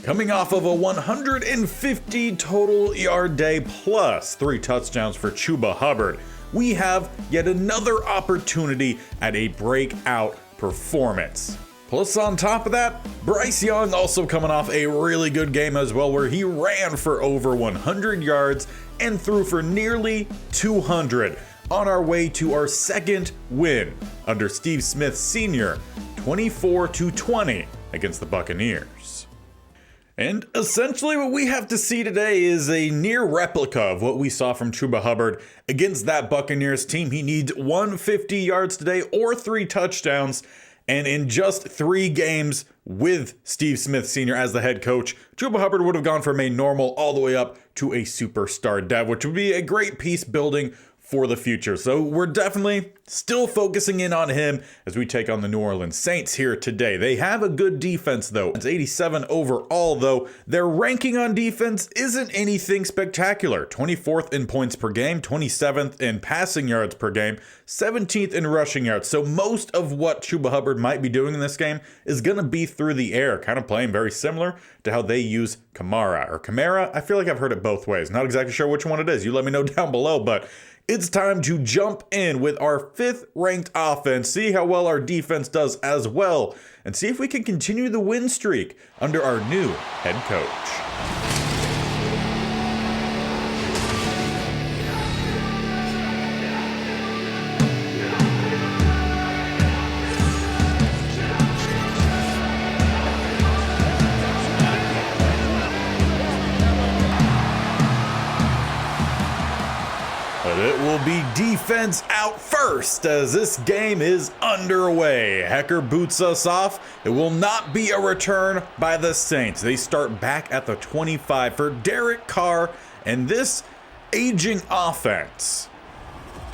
Coming off of a 150 total yard day plus 3 touchdowns for Chuba Hubbard, we have yet another opportunity at a breakout performance. Plus, on top of that, Bryce Young also coming off a really good game as well, where he ran for over 100 yards and threw for nearly 200 on our way to our second win under Steve Smith Sr., 24-20 against the Buccaneers. And essentially what we have to see today is a near replica of what we saw from Chuba Hubbard against that Buccaneers team. He needs 150 yards today or 3 touchdowns. And in just 3 games with Steve Smith Sr. as the head coach, Chuba Hubbard would have gone from a normal all the way up to a superstar dev, which would be a great piece building for the future. So we're definitely still focusing in on him as we take on the New Orleans Saints here today. They have a good defense though. It's 87 overall though. Their ranking on defense isn't anything spectacular. 24th in points per game, 27th in passing yards per game, 17th in rushing yards. So most of what Chuba Hubbard might be doing in this game is going to be through the air, kind of playing very similar to how they use Kamara. I feel like I've heard it both ways. Not exactly sure which one it is. You let me know down below, but it's time to jump in with our 5th ranked offense, see how well our defense does as well, and see if we can continue the win streak under our new head coach. It will be defense out first as this game is underway. Hecker boots us off. It will not be a return by the Saints. They start back at the 25 for Derek Carr and this aging offense.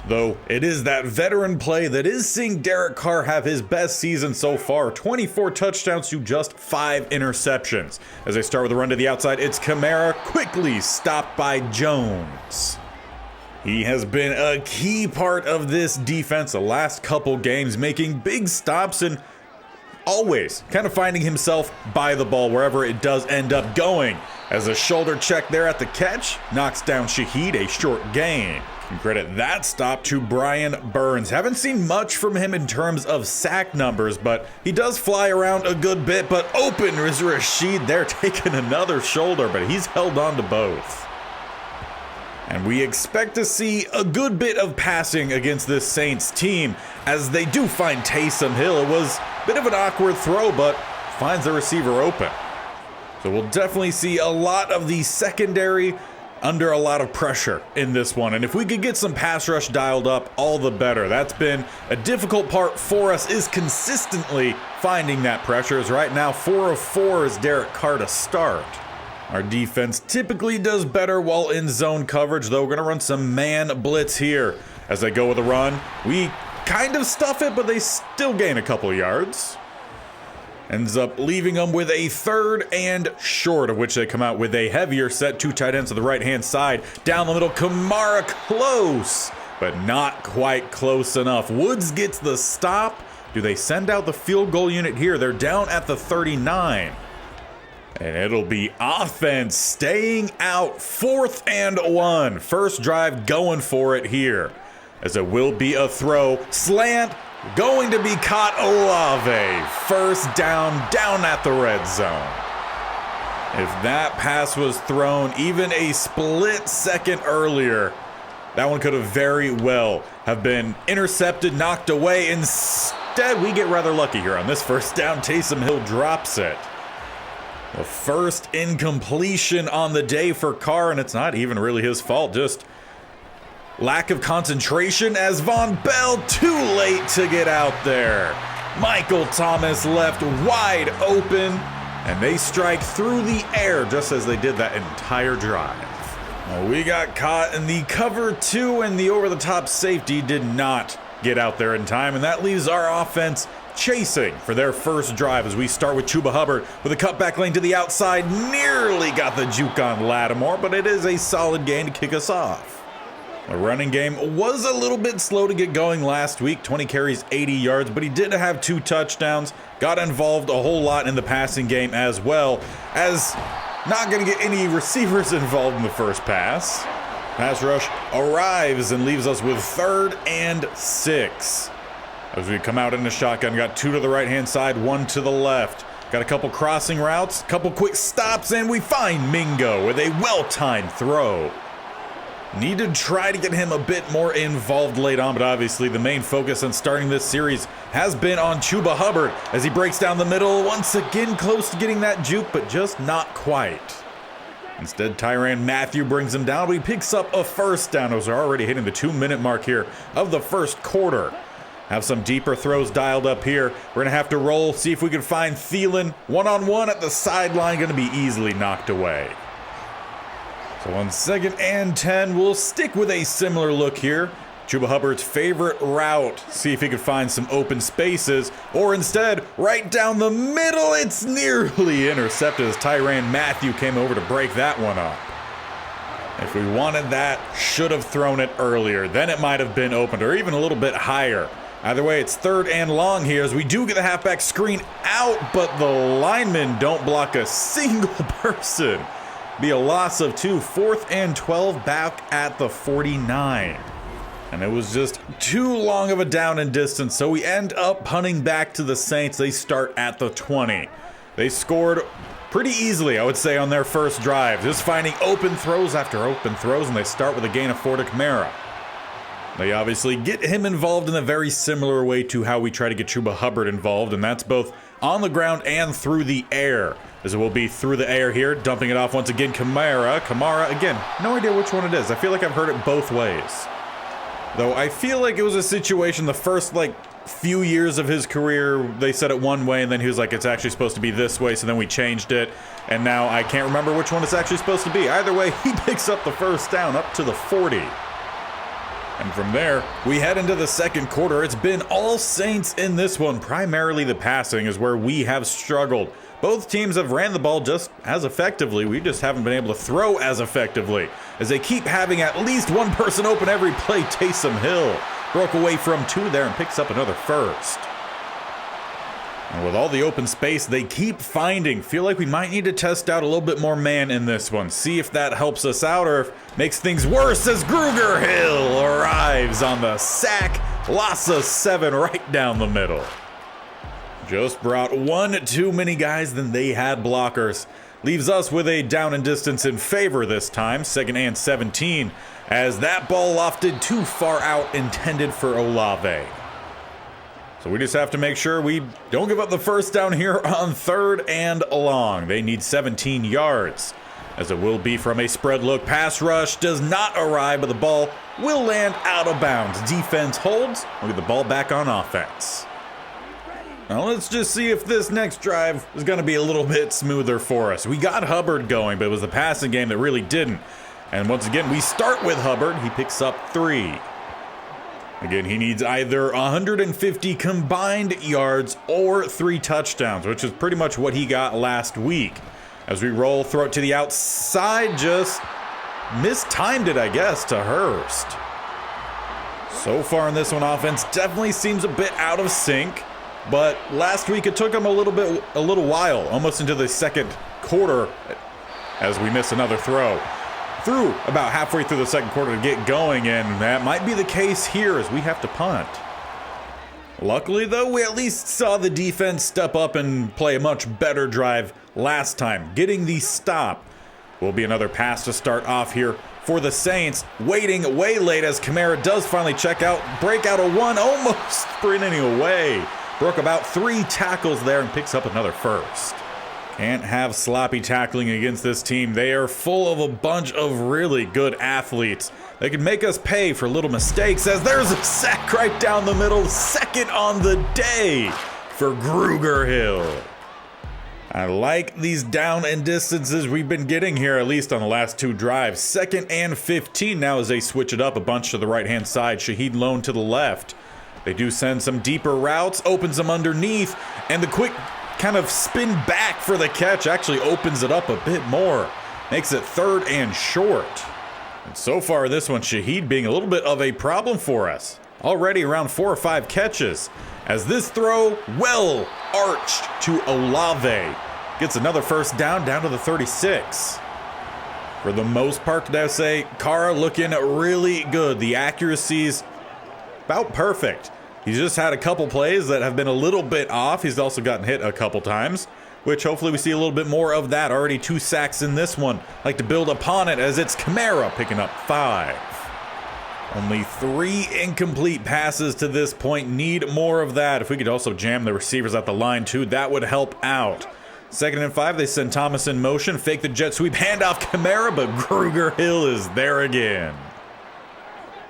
Though it is that veteran play that is seeing Derek Carr have his best season so far. 24 touchdowns to just 5 interceptions. As they start with a run to the outside, it's Kamara, quickly stopped by Jones. He has been a key part of this defense the last couple games, making big stops and always kind of finding himself by the ball wherever it does end up going. As a shoulder check there at the catch, knocks down Shaheed, a short gain. Can credit that stop to Brian Burns. Haven't seen much from him in terms of sack numbers, but he does fly around a good bit. But open is Rashid there, taking another shoulder, but he's held on to both. And we expect to see a good bit of passing against this Saints team as they do find Taysom Hill. It was a bit of an awkward throw, but finds the receiver open. So we'll definitely see a lot of the secondary under a lot of pressure in this one. And if we could get some pass rush dialed up, all the better. That's been a difficult part for us, is consistently finding that pressure. As right now, 4 of 4 is Derek Carr to start. Our defense typically does better while in zone coverage, though. We're going to run some man blitz here. As they go with a run, we kind of stuff it, but they still gain a couple yards. Ends up leaving them with a 3rd and short, of which they come out with a heavier set. 2 tight ends to the right-hand side. Down the middle, Kamara close, but not quite close enough. Woods gets the stop. Do they send out the field goal unit here? They're down at the 39. And it'll be offense staying out, 4th and 1. First drive going for it here. As it will be a throw. Slant going to be caught. Olave. First down at the red zone. If that pass was thrown even a split second earlier, that one could have very well have been intercepted, knocked away. Instead, we get rather lucky here on this first down. Taysom Hill drops it. The first incompletion on the day for Carr, and it's not even really his fault, just lack of concentration as Von Bell too late to get out there. Michael Thomas left wide open, and they strike through the air just as they did that entire drive. Well, we got caught in the cover 2, and the over-the-top safety did not get out there in time, and that leaves our offense chasing for their first drive as we start with Chuba Hubbard with a cutback lane to the outside. Nearly got the juke on Lattimore, but it is a solid gain to kick us off. The running game was a little bit slow to get going last week, 20 carries, 80 yards, but he did have 2 touchdowns, got involved a whole lot in the passing game as well, as not going to get any receivers involved in the first pass. Pass rush arrives and leaves us with 3rd and 6. As we come out in the shotgun, got 2 to the right-hand side, 1 to the left. Got a couple crossing routes, couple quick stops, and we find Mingo with a well-timed throw. Need to try to get him a bit more involved late on, but obviously the main focus on starting this series has been on Chuba Hubbard as he breaks down the middle, once again close to getting that juke, but just not quite. Instead, Tyrann Mathieu brings him down, but he picks up a first down as we're already hitting the 2-minute mark here of the first quarter. Have some deeper throws dialed up here. We're going to have to roll, see if we can find Thielen. One-on-one at the sideline, going to be easily knocked away. So on 2nd and 10, we'll stick with a similar look here. Chuba Hubbard's favorite route. See if he can find some open spaces, or instead, right down the middle, it's nearly intercepted as Tyrann Mathieu came over to break that one up. If we wanted that, should have thrown it earlier. Then it might have been opened, or even a little bit higher. Either way, it's 3rd and long here as we do get the halfback screen out, but the linemen don't block a single person. Be a loss of 2, 4th and 12 back at the 49. And it was just too long of a down and distance, so we end up punting back to the Saints. They start at the 20. They scored pretty easily, I would say, on their first drive, just finding open throws after open throws, and they start with a gain of 4 to Kamara. They obviously get him involved in a very similar way to how we try to get Chuba Hubbard involved, and that's both on the ground and through the air. As it will be through the air here, dumping it off once again, Kamara, again, no idea which one it is. I feel like I've heard it both ways. Though I feel like it was a situation the first, few years of his career, they said it one way, and then he was like, it's actually supposed to be this way, so then we changed it, and now I can't remember which one it's actually supposed to be. Either way, he picks up the first down up to the 40. And from there, we head into the second quarter. It's been all Saints in this one. Primarily the passing is where we have struggled. Both teams have ran the ball just as effectively. We just haven't been able to throw as effectively, as they keep having at least one person open every play. Taysom Hill broke away from 2 there and picks up another first. And with all the open space they keep finding, feel like we might need to test out a little bit more man in this one. See if that helps us out or if makes things worse as Hill arrives on the sack. Loss of 7 right down the middle. Just brought 1 too many guys than they had blockers. Leaves us with a down and distance in favor this time, 2nd and 17, as that ball lofted too far out, intended for Olave. So we just have to make sure we don't give up the first down here on 3rd and long. They need 17 yards, as it will be from a spread look. Pass rush does not arrive, but the ball will land out of bounds. Defense holds. We'll get the ball back on offense. Now let's just see if this next drive is going to be a little bit smoother for us. We got Hubbard going, but it was the passing game that really didn't. And once again, we start with Hubbard. He picks up 3. Again, he needs either 150 combined yards or 3 touchdowns, which is pretty much what he got last week. As we roll, throw it to the outside, just mistimed it, I guess, to Hurst. So far in this one, offense definitely seems a bit out of sync. But last week it took him a little while, almost into the second quarter, as we miss another throw. Through about halfway through the second quarter to get going, and that might be the case here as we have to punt. Luckily, though, we at least saw the defense step up and play a much better drive last time. Getting the stop will be another pass to start off here for the Saints. Waiting way late as Kamara does finally check out. Breakout of 1, almost sprinting away. Broke about 3 tackles there and picks up another first. Can't have sloppy tackling against this team. They are full of a bunch of really good athletes. They can make us pay for little mistakes, as there's a sack right down the middle. 2nd on the day for Hill. I like these down and distances we've been getting here, at least on the last 2 drives. 2nd and 15 now as they switch it up a bunch to the right-hand side. Shaheed Lone to the left. They do send some deeper routes, opens them underneath, and the quick kind of spin back for the catch actually opens it up a bit more. Makes it 3rd and short. And so far this one, Shaheed being a little bit of a problem for us. Already around 4 or 5 catches. As this throw, well arched to Olave. Gets another first down to the 36. For the most part, did I say, Carr looking really good. The accuracy's about perfect. He's just had a couple plays that have been a little bit off. He's also gotten hit a couple times, which hopefully we see a little bit more of that. Already 2 sacks in this one. Like to build upon it as it's Kamara picking up 5. Only 3 incomplete passes to this point. Need more of that. If we could also jam the receivers at the line too, that would help out. 2nd and 5, they send Thomas in motion. Fake the jet sweep, handoff Kamara, but Gruger Hill is there again.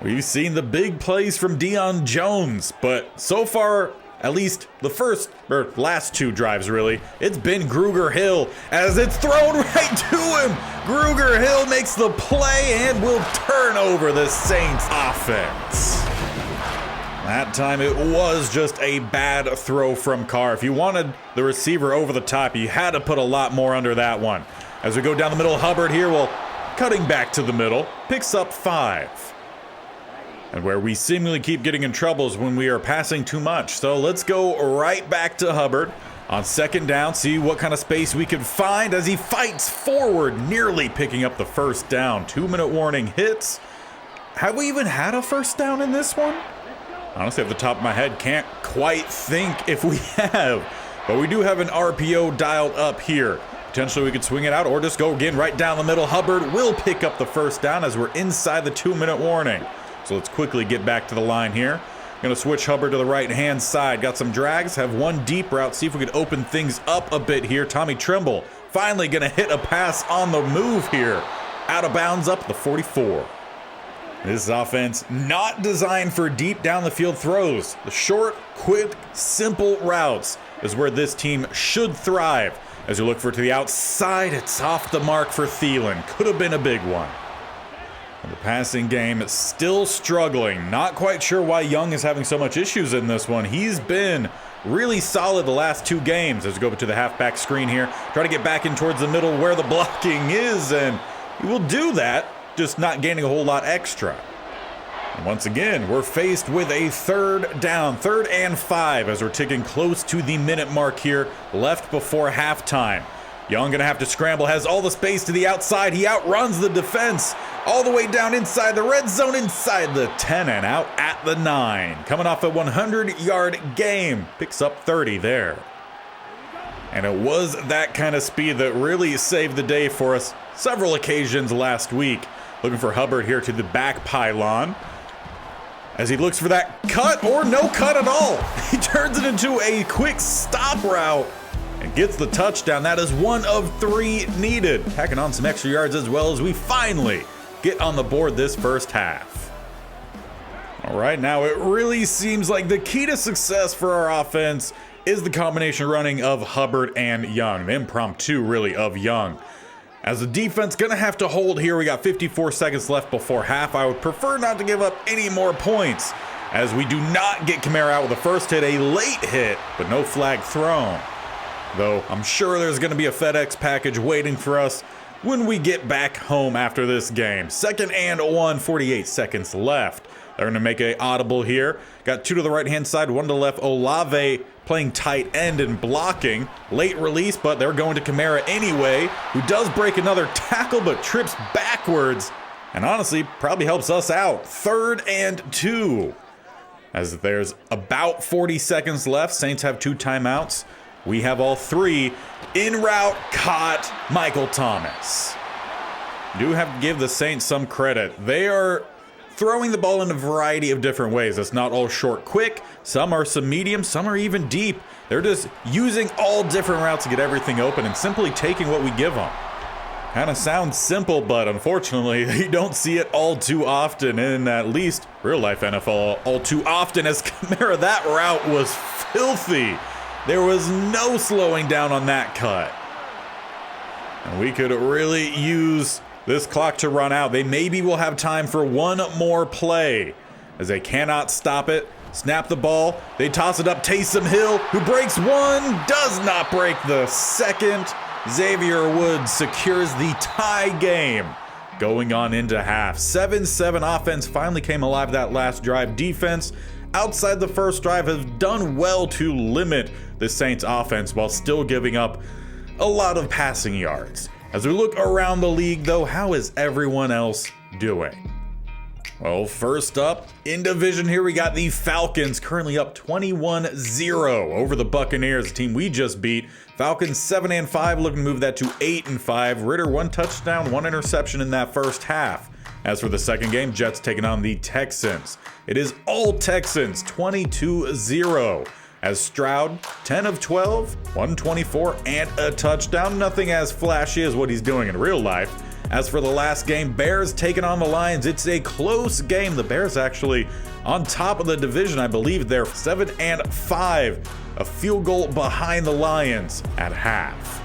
We've seen the big plays from Deion Jones, but so far, at least the last 2 drives really, it's been Gruger Hill as it's thrown right to him. Gruger Hill makes the play and will turn over the Saints offense. That time it was just a bad throw from Carr. If you wanted the receiver over the top, you had to put a lot more under that one. As we go down the middle, Hubbard here, cutting back to the middle, picks up 5. And where we seemingly keep getting in trouble is when we are passing too much. So let's go right back to Hubbard on 2nd down, see what kind of space we can find as he fights forward, nearly picking up the first down. 2-minute warning hits. Have we even had a first down in this one? Honestly, off the top of my head, can't quite think if we have. But we do have an RPO dialed up here. Potentially we could swing it out or just go again right down the middle. Hubbard will pick up the first down as we're inside the 2-minute warning. So let's quickly get back to the line here. Gonna switch Hubbard to the right-hand side. Got some drags, have one deep route. See if we could open things up a bit here. Tommy Tremble finally gonna hit a pass on the move here. Out of bounds up the 44. This offense not designed for deep down the field throws. The short, quick, simple routes is where this team should thrive. As you look for it to the outside, it's off the mark for Thielen. Could have been a big one. The passing game is still struggling. Not quite sure why Young is having so much issues in this one. He's been really solid the last 2 games. As we go to the halfback screen here, try to get back in towards the middle where the blocking is, and he will do that, just not gaining a whole lot extra. And once again, we're faced with a 3rd down, 3rd and 5, as we're ticking close to the minute mark here, left before halftime. Young gonna have to scramble, has all the space to the outside. He outruns the defense all the way down inside the red zone, inside the 10 and out at the 9. Coming off a 100-yard game, picks up 30 there. And it was that kind of speed that really saved the day for us several occasions last week. Looking for Hubbard here to the back pylon as he looks for that cut or no cut at all. He turns it into a quick stop route and gets the touchdown. That is 1 of 3 needed. Packing on some extra yards as well as we finally get on the board this first half. All right, now it really seems like the key to success for our offense is the combination running of Hubbard and Young, the impromptu really of Young. As the defense gonna have to hold here, we got 54 seconds left before half. I would prefer not to give up any more points as we do not get Kamara out with the first hit, a late hit, but no flag thrown. Though I'm sure there's gonna be a FedEx package waiting for us when we get back home after this game. 2nd and 1, 48 seconds left. They're gonna make a audible here. Got 2 to the right-hand side, 1 to the left. Olave playing tight end and blocking. Late release, but they're going to Kamara anyway, who does break another tackle but trips backwards. And honestly, probably helps us out. 3rd and 2. As there's about 40 seconds left. Saints have 2 timeouts. We have all 3. En route, caught Michael Thomas. Do have to give the Saints some credit. They are throwing the ball in a variety of different ways. It's not all short, quick. Some are some medium, some are even deep. They're just using all different routes to get everything open and simply taking what we give them. Kind of sounds simple, but unfortunately, you don't see it all too often in at least real-life NFL all too often. As Kamara, that route was filthy. There was no slowing down on that cut. And we could really use this clock to run out. They maybe will have time for one more play as they cannot stop it. Snap the ball. They toss it up. Taysom Hill, who breaks one, does not break the second. Xavier Woods secures the tie game. going on into half. 7-7 offense finally came alive that last drive. Defense outside the first drive has done well to limit the Saints offense while still giving up a lot of passing yards. As we look around the league though, how is everyone else doing? Well, first up in division here, we got the Falcons currently up 21-0 over the Buccaneers, a team we just beat. Falcons 7-5, looking to move that to 8-5. Ritter 1 touchdown, 1 interception in that first half. As for the second game, Jets taking on the Texans. It is all Texans, 22-0. As Stroud, 10 of 12, 124 and a touchdown. Nothing as flashy as what he's doing in real life. As for the last game, Bears taking on the Lions. It's a close game. The Bears actually on top of the division. I believe they're 7-5, a field goal behind the Lions at half.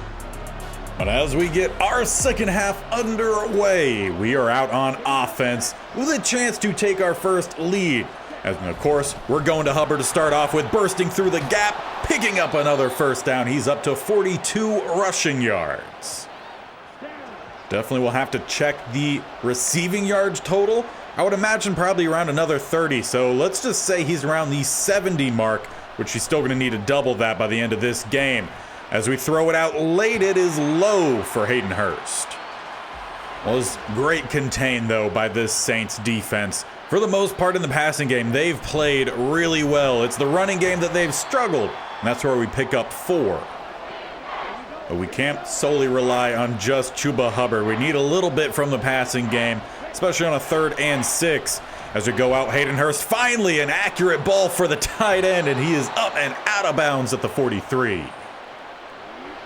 But as we get our second half underway, we are out on offense with a chance to take our first lead. And of course, we're going to Hubbard to start off with, bursting through the gap, picking up another first down. He's up to 42 rushing yards. Definitely will have to check the receiving yards total. I would imagine probably around another 30. So let's just say he's around the 70 mark, which he's still going to need to double that by the end of this game. As we throw it out late, it is low for Hayden Hurst. Well, it's great contained though by this Saints defense. For the most part in the passing game, they've played really well. It's the running game that they've struggled, and that's where we pick up 4. But we can't solely rely on just Chuba Hubbard. We need a little bit from the passing game, especially on a 3rd and 6. As we go out, Hayden Hurst, finally an accurate ball for the tight end, and he is up and out of bounds at the 43.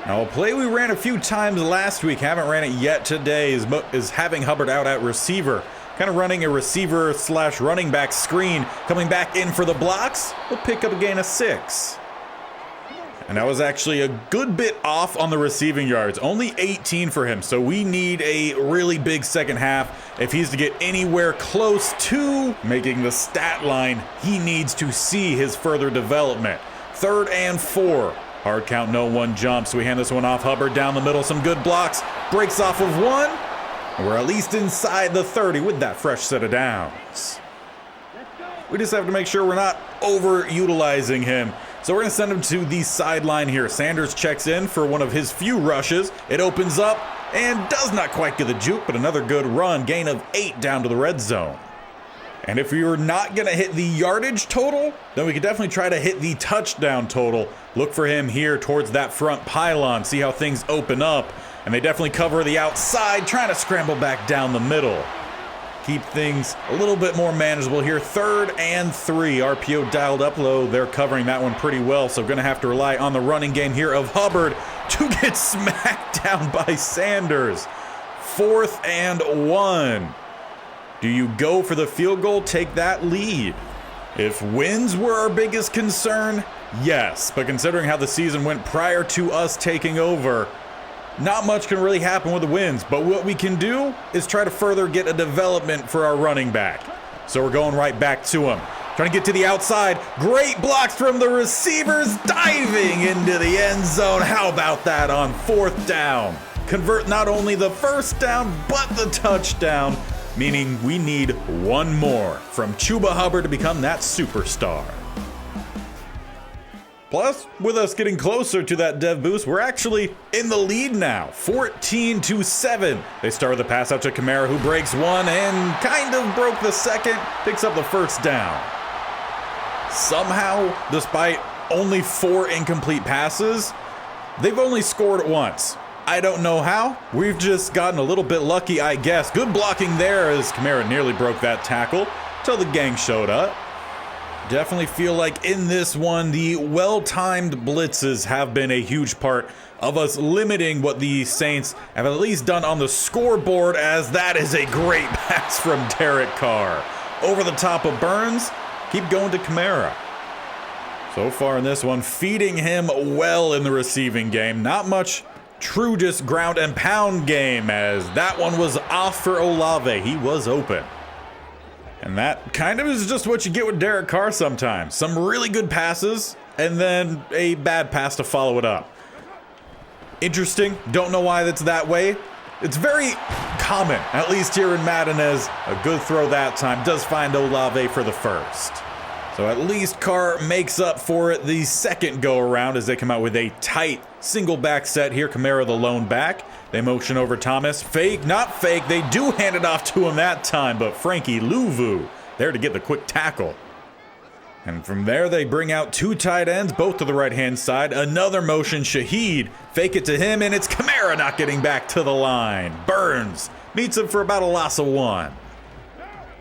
Now, a play we ran a few times last week, haven't ran it yet today, is having Hubbard out at receiver. Kind of running a receiver / running back screen, coming back in for the blocks. We'll pick up a gain of 6. And that was actually a good bit off on the receiving yards, only 18 for him. So we need a really big second half. If he's to get anywhere close to making the stat line, he needs to see his further development. 3rd and 4. Hard count, no one jump. So we hand this one off. Hubbard down the middle, some good blocks. Breaks off of 1. We're at least inside the 30 with that fresh set of downs. We just have to make sure we're not overutilizing him. So we're going to send him to the sideline here. Sanders checks in for one of his few rushes. It opens up and does not quite get the juke, but another good run. Gain of 8 down to the red zone. And if we were not going to hit the yardage total, then we could definitely try to hit the touchdown total. Look for him here towards that front pylon. See how things open up. And they definitely cover the outside, trying to scramble back down the middle. Keep things a little bit more manageable here. 3rd and 3. RPO dialed up low. They're covering that one pretty well. So going to have to rely on the running game here of Hubbard to get smacked down by Sanders. 4th and 1. Do you go for the field goal? Take that lead. If wins were our biggest concern, yes. But considering how the season went prior to us taking over, not much can really happen with the wins, but what we can do is try to further get a development for our running back. So we're going right back to him. Trying to get to the outside. Great blocks from the receivers, diving into the end zone. How about that on 4th down? Convert not only the first down, but the touchdown, meaning we need 1 more from Chuba Hubbard to become that superstar. Plus, with us getting closer to that dev boost, we're actually in the lead now, 14-7. They started the pass out to Kamara, who breaks 1 and kind of broke the second, picks up the first down. Somehow, despite only 4 incomplete passes, they've only scored once. I don't know how. We've just gotten a little bit lucky, I guess. Good blocking there as Kamara nearly broke that tackle until the gang showed up. Definitely feel like in this one, the well-timed blitzes have been a huge part of us limiting what the Saints have at least done on the scoreboard, as that is a great pass from Derek Carr. Over the top of Burns, keep going to Kamara. So far in this one, feeding him well in the receiving game. Not much true just ground and pound game, as that one was off for Olave. He was open. And that kind of is just what you get with Derek Carr sometimes. Some really good passes, and then a bad pass to follow it up. Interesting. Don't know why that's that way. It's very common, at least here in Madden, as a good throw that time does find Olave for the first. So at least Carr makes up for it the second go around as they come out with a tight single back set here. Kamara the lone back. They motion over Thomas. Fake, not fake. They do hand it off to him that time, but Frankie Louvu there to get the quick tackle. And from there, they bring out two tight ends, both to the right-hand side. Another motion, Shaheed. Fake it to him, and it's Kamara not getting back to the line. Burns meets him for about a loss of 1.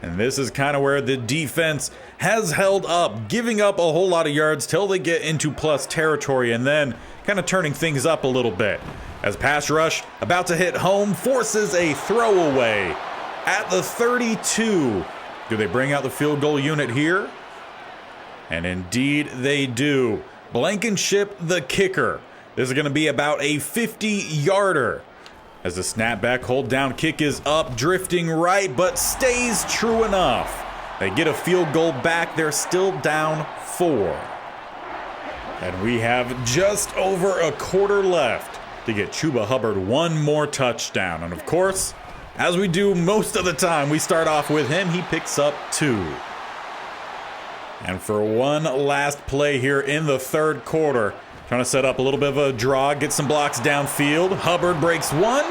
And this is kind of where the defense has held up, giving up a whole lot of yards till they get into plus territory, and then kind of turning things up a little bit. As pass rush about to hit home, forces a throwaway at the 32. Do they bring out the field goal unit here? And indeed they do. Blankenship the kicker. This is going to be about a 50-yarder. As the snapback hold down kick is up, drifting right, but stays true enough. They get a field goal back. They're still down 4. And we have just over a quarter left to get Chuba Hubbard one more touchdown. And of course, as we do most of the time, we start off with him. He picks up 2. And for one last play here in the third quarter, trying to set up a little bit of a draw, get some blocks downfield. Hubbard breaks 1,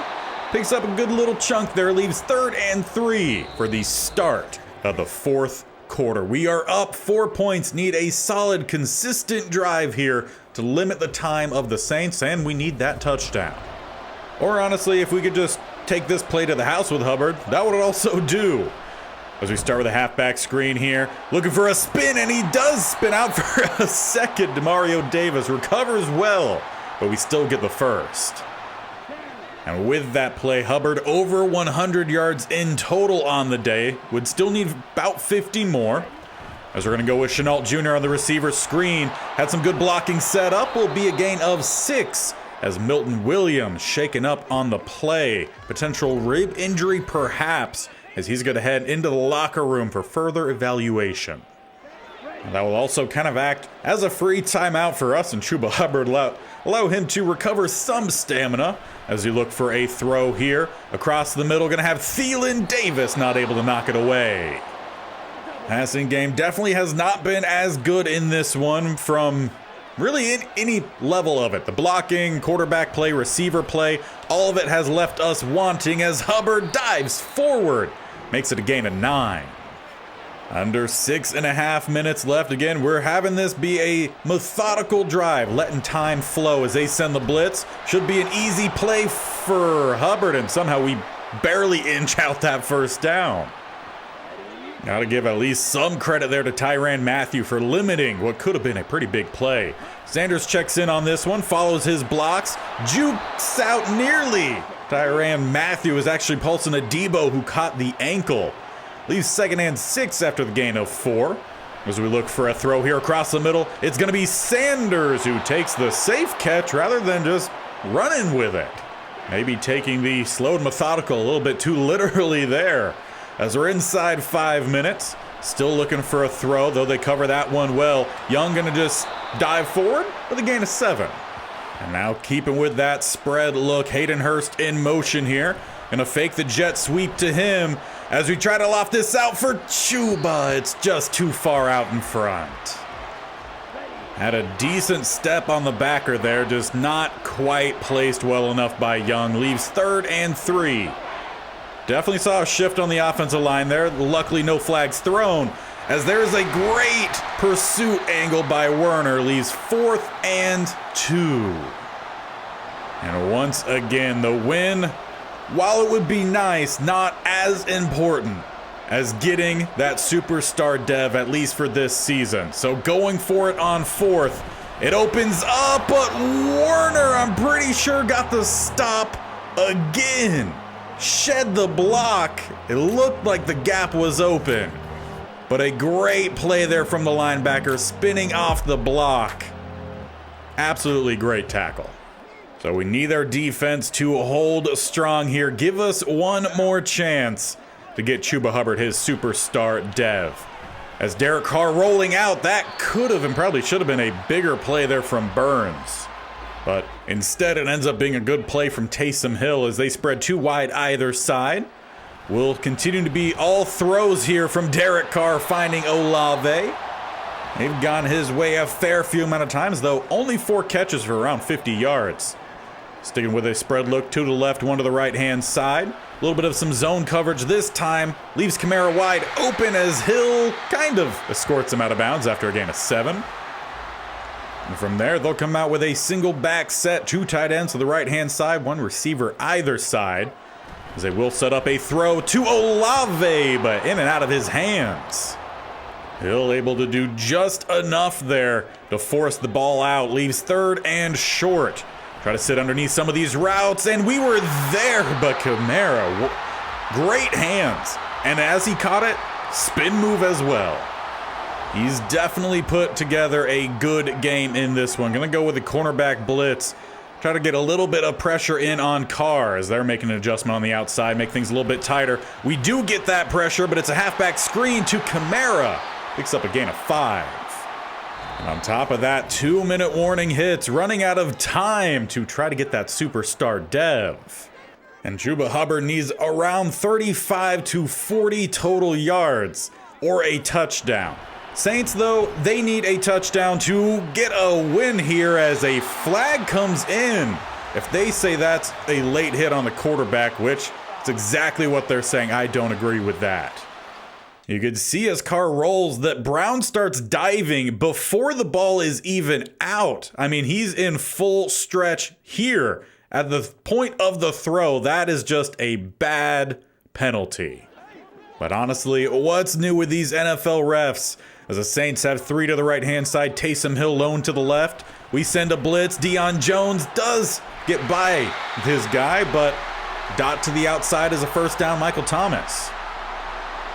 picks up a good little chunk there, leaves 3rd and 3 for the start of the fourth quarter. We are up 4 points, need a solid, consistent drive here to limit the time of the Saints, and we need that touchdown. Or honestly, if we could just take this play to the house with Hubbard, that would also do. As we start with a halfback screen here, looking for a spin, and he does spin out for a second. Demario Davis recovers well, but we still get the first. And with that play, Hubbard over 100 yards in total on the day. Would still need about 50 more. As we're going to go with Chenault Jr. on the receiver screen. Had some good blocking set up. Will be a gain of 6 as Milton Williams shaken up on the play. Potential rib injury perhaps, as he's going to head into the locker room for further evaluation. And that will also kind of act as a free timeout for us, and Chuba Hubbard allow him to recover some stamina as we look for a throw here. Across the middle, going to have Thielen Davis not able to knock it away. Passing game definitely has not been as good in this one from really in any level of it. The blocking, quarterback play, receiver play, all of it has left us wanting as Hubbard dives forward. Makes it a gain of 9. Under 6.5 minutes left. Again, we're having this be a methodical drive, letting time flow as they send the blitz. Should be an easy play for Hubbard, and somehow we barely inch out that first down. Got to give at least some credit there to Tyrann Mathieu for limiting what could have been a pretty big play. Sanders checks in on this one, follows his blocks, jukes out nearly. Tyrann Mathieu is actually pulsing a Debo who caught the ankle. Leaves 2nd and 6 after the gain of 4. As we look for a throw here across the middle, it's going to be Sanders who takes the safe catch rather than just running with it. Maybe taking the slow and methodical a little bit too literally there. As we're inside 5 minutes, still looking for a throw, though they cover that one well. Young going to just dive forward with a gain of 7. And now keeping with that spread look, Hayden Hurst in motion here. Going to fake the jet sweep to him as we try to loft this out for Chuba. It's just too far out in front. Had a decent step on the backer there, just not quite placed well enough by Young. Leaves 3rd and 3. Definitely saw a shift on the offensive line there. Luckily, no flags thrown, as there's a great pursuit angle by Werner. Leaves 4th and 2. And once again, the win, while it would be nice, not as important as getting that superstar dev, at least for this season. So going for it on 4th, it opens up, but Werner, I'm pretty sure, got the stop again. Shed the block. It looked like the gap was open, but a great play there from the linebacker, spinning off the block. Absolutely great tackle. So we need our defense to hold strong here. Give us one more chance to get Chuba Hubbard his superstar dev. As Derek Carr rolling out, that could have and probably should have been a bigger play there from Burns. But instead, it ends up being a good play from Taysom Hill as they spread too wide either side. Will continue to be all throws here from Derek Carr finding Olave. They've gone his way a fair few amount of times, though only 4 catches for around 50 yards. Sticking with a spread look, 2 to the left, 1 to the right-hand side. A little bit of some zone coverage this time. Leaves Kamara wide open as Hill kind of escorts him out of bounds after a gain of 7. And from there, they'll come out with a single back set, 2 tight ends to the right-hand side, 1 receiver either side. As they will set up a throw to Olave, but in and out of his hands. Hill able to do just enough there to force the ball out. Leaves 3rd and short. Try to sit underneath some of these routes, and we were there, but Kamara, great hands. And as he caught it, spin move as well. He's definitely put together a good game in this one. Gonna go with the cornerback blitz. Try to get a little bit of pressure in on Carr as they're making an adjustment on the outside, make things a little bit tighter. We do get that pressure, but it's a halfback screen to Kamara. Picks up a gain of 5. And on top of that, 2-minute warning hits, running out of time to try to get that superstar dev. And Chuba Hubbard needs around 35 to 40 total yards or a touchdown. Saints, though, they need a touchdown to get a win here as a flag comes in. If they say that's a late hit on the quarterback, which is exactly what they're saying, I don't agree with that. You can see as Carr rolls that Brown starts diving before the ball is even out. I mean, he's in full stretch here at the point of the throw. That is just a bad penalty. But honestly, what's new with these NFL refs? As the Saints have 3 to the right-hand side, Taysom Hill lone to the left. We send a blitz. Deion Jones does get by his guy, but dot to the outside is a first down, Michael Thomas.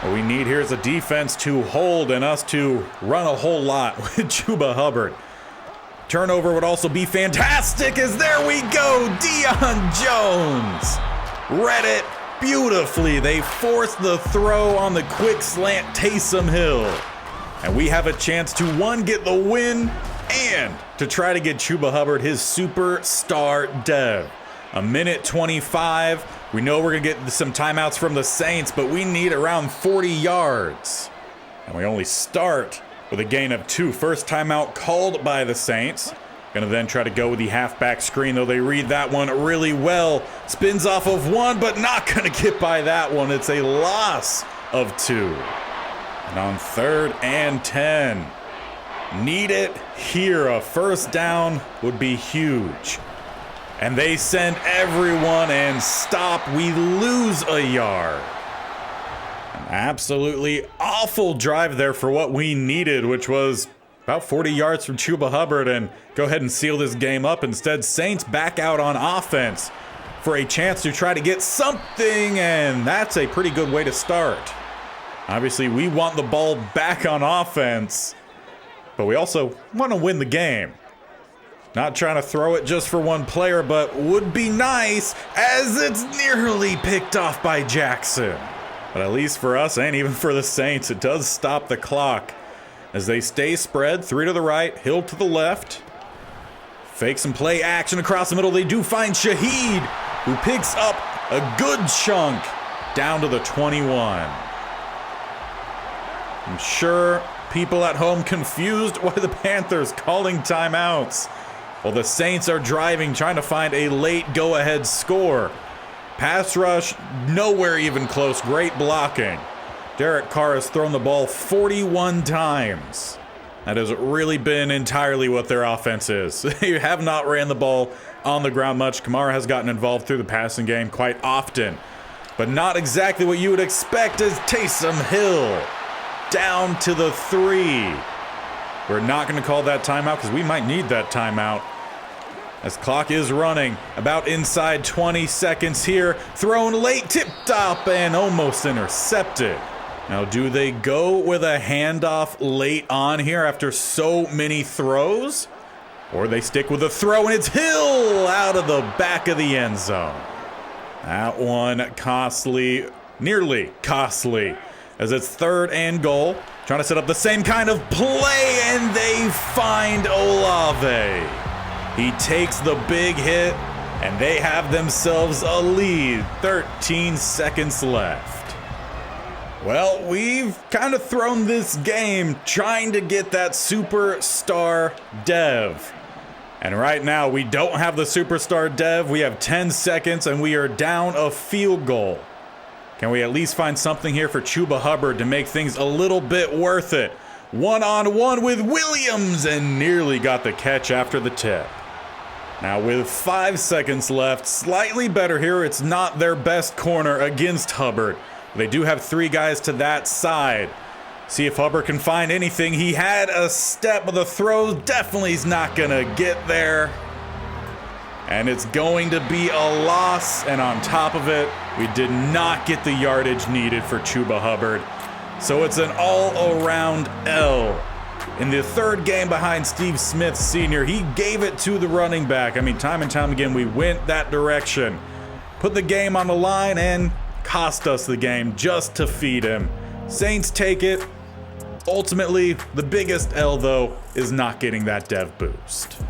What we need here is a defense to hold and us to run a whole lot with Chuba Hubbard. Turnover would also be fantastic as there we go, Deion Jones. Read it beautifully. They forced the throw on the quick slant Taysom Hill. And we have a chance to, 1, get the win, and to try to get Chuba Hubbard his superstar dev. 1:25. We know we're going to get some timeouts from the Saints, but we need around 40 yards. And we only start with a gain of 2. First timeout called by the Saints. Going to then try to go with the halfback screen, though they read that one really well. Spins off of 1, but not going to get by that one. It's a loss of 2. And on 3rd and 10, need it here. A first down would be huge. And they send everyone and stop. We lose a yard. An absolutely awful drive there for what we needed, which was about 40 yards from Chuba Hubbard, and go ahead and seal this game up. Instead, Saints back out on offense for a chance to try to get something, and that's a pretty good way to start. Obviously, we want the ball back on offense, but we also want to win the game. Not trying to throw it just for one player, but would be nice as it's nearly picked off by Jackson. But at least for us and even for the Saints, it does stop the clock as they stay spread. 3 to the right, Hill to the left. Fake some play action across the middle. They do find Shaheed, who picks up a good chunk down to the 21. I'm sure people at home confused why the Panthers calling timeouts while the Saints are driving, trying to find a late go-ahead score. Pass rush, nowhere even close. Great blocking. Derek Carr has thrown the ball 41 times. That has really been entirely what their offense is. They have not ran the ball on the ground much. Kamara has gotten involved through the passing game quite often, but not exactly what you would expect as Taysom Hill down to the 3. We're not going to call that timeout because we might need that timeout. As clock is running, about inside 20 seconds here. Thrown late, tipped up, and almost intercepted. Now, do they go with a handoff late on here after so many throws? Or they stick with a throw, and it's Hill out of the back of the end zone. That one costly, nearly costly, as it's 3rd and goal. Trying to set up the same kind of play, and they find Olave. He takes the big hit, and they have themselves a lead. 13 seconds left. Well, we've kind of thrown this game trying to get that superstar dev. And right now, we don't have the superstar dev. We have 10 seconds, and we are down a field goal. Can we at least find something here for Chuba Hubbard to make things a little bit worth it? One-on-one with Williams, and nearly got the catch after the tip. Now with 5 seconds left, slightly better here. It's not their best corner against Hubbard. They do have 3 guys to that side. See if Hubbard can find anything. He had a step, but the throw definitely is not gonna get there. And it's going to be a loss, and on top of it, we did not get the yardage needed for Chuba Hubbard. So it's an all-around L. In the third game behind Steve Smith Sr., he gave it to the running back. I mean, time and time again, we went that direction. Put the game on the line and cost us the game just to feed him. Saints take it. Ultimately, the biggest L, though, is not getting that dev boost.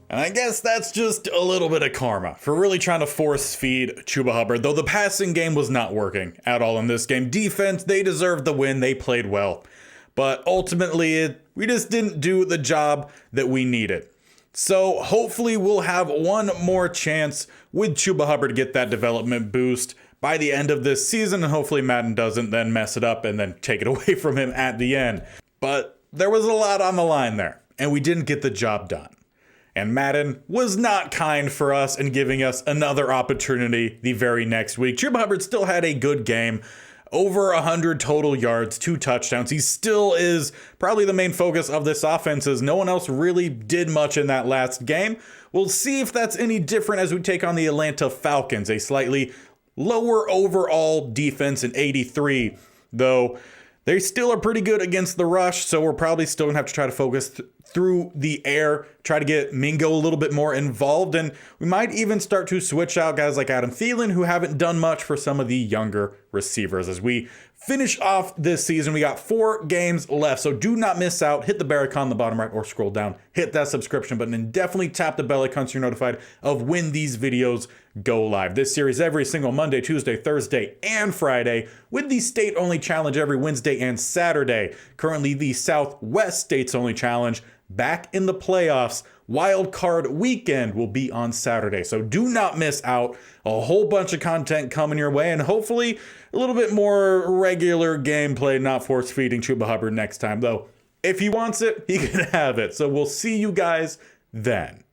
And I guess that's just a little bit of karma for really trying to force feed Chuba Hubbard, though the passing game was not working at all in this game. Defense, they deserved the win. They played well. But ultimately, we just didn't do the job that we needed. So hopefully we'll have one more chance with Chuba Hubbard to get that development boost by the end of this season. And hopefully Madden doesn't then mess it up and then take it away from him at the end. But there was a lot on the line there, and we didn't get the job done. And Madden was not kind for us in giving us another opportunity the very next week. Chuba Hubbard still had a good game. Over 100 total yards, 2 touchdowns. He still is probably the main focus of this offense, as no one else really did much in that last game. We'll see if that's any different as we take on the Atlanta Falcons, a slightly lower overall defense in 83, though they still are pretty good against the rush, so we're probably still going to have to try to focus through the air, try to get Mingo a little bit more involved, and we might even start to switch out guys like Adam Thielen, who haven't done much, for some of the younger receivers. As we finish off this season, we got 4 games left, so do not miss out. Hit the bell icon on the bottom right or scroll down. Hit that subscription button, and definitely tap the bell icon so you're notified of when these videos go live. This series every single Monday, Tuesday, Thursday, and Friday, with the state-only challenge every Wednesday and Saturday. Currently, the Southwest states-only challenge back in the playoffs. Wild card weekend will be on Saturday, so do not miss out. A whole bunch of content coming your way, and hopefully a little bit more regular gameplay, not force-feeding Chuba Hubbard next time, though. If he wants it, he can have it. So we'll see you guys then.